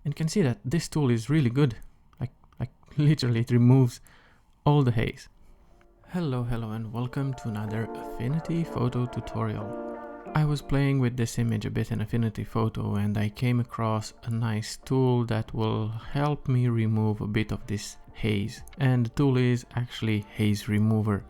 And you can see that this tool is really good. Like literally it removes all the haze. Hello and welcome to another Affinity Photo tutorial. I was playing with this image a bit in Affinity Photo and I came across a nice tool that will help me remove a bit of this haze. And the tool is actually Haze Remover.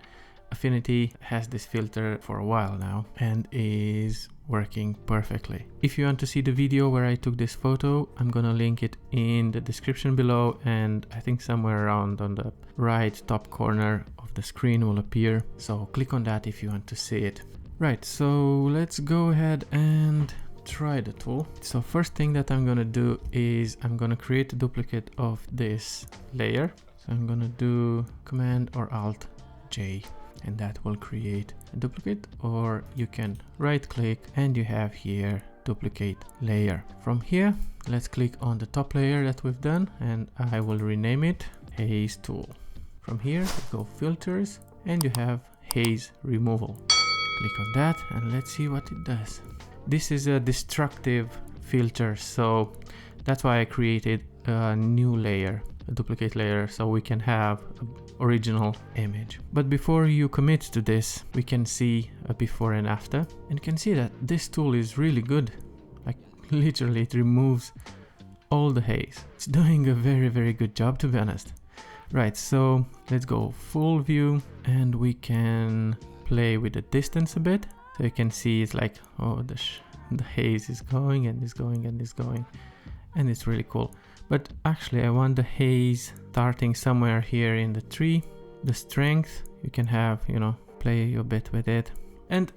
Affinity has this filter for a while now and is working perfectly. If you want to see the video where I took this photo, I'm gonna link it in the description below, and I think somewhere around on the right top corner of the screen will appear. So click on that if you want to see it. Right, so let's go ahead and try the tool. So first thing that I'm gonna do is I'm gonna create a duplicate of this layer. So I'm gonna do Command or Alt J, and that will create a duplicate, or you can right click and you have here duplicate layer. From here, let's click on the top layer that we've done and I will rename it Haze Tool. From here, go filters and you have Haze Removal. Click on that and let's see what it does. This is a destructive filter, so that's why I created a new layer, a duplicate layer, so we can have an original image. But before you commit to this, we can see a before and after, and you can see that this tool is really good. Like literally it removes all the haze. It's doing a very good job, to be honest. Right, so let's go full view and we can play with the distance a bit. So you can see it's like, oh, the haze is going and is going and is going, and it's really cool. But actually I want the haze starting somewhere here in the tree. The strength, you can have, you know, play a bit with it. And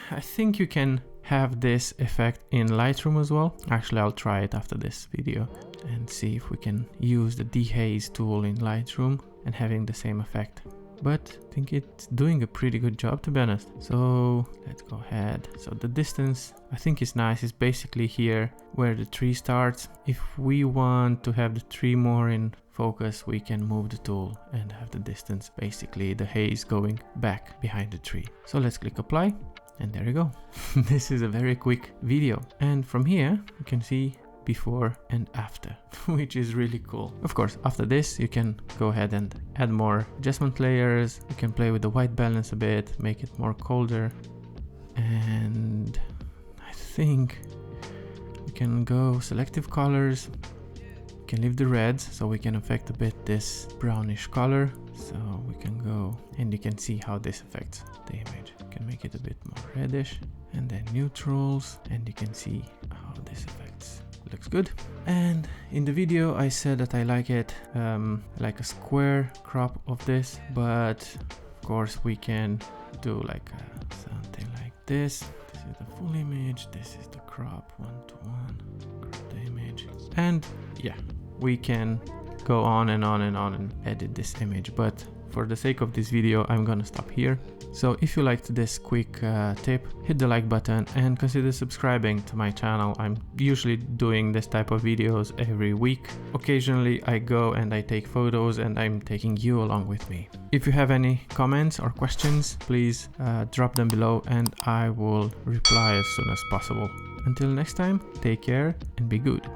I think you can have this effect in Lightroom as well. Actually, I'll try it after this video and see if we can use the dehaze tool in Lightroom and having the same effect. But I think it's doing a pretty good job, to be honest. So let's go ahead. So the distance I think is nice. It's basically here where the tree starts. If we want to have the tree more in focus, we can move the tool and have the distance, basically the haze going back behind the tree. So let's click apply and there you go. This is a very quick video. And from here you can see before and after, which is really cool. Of course, after this you can go ahead and add more adjustment layers. You can play with the white balance a bit, make it more colder, and I think we can go selective colors. We can leave the reds so we can affect a bit this brownish color. So we can go and you can see how this affects the image. You can make it a bit more reddish, and then neutrals, and you can see how this affects. Looks good. And in the video I said that I like it like a square crop of this, but of course we can do like something like this. This is the full image, this is the crop 1:1, crop the image, and yeah, we can go on and edit this image, but for the sake of this video I'm gonna stop here. So if you liked this quick tip, hit the like button and consider subscribing to my channel. I'm usually doing this type of videos every week. Occasionally I go and I take photos and I'm taking you along with me. If you have any comments or questions, please drop them below and I will reply as soon as possible. Until next time, take care and be good.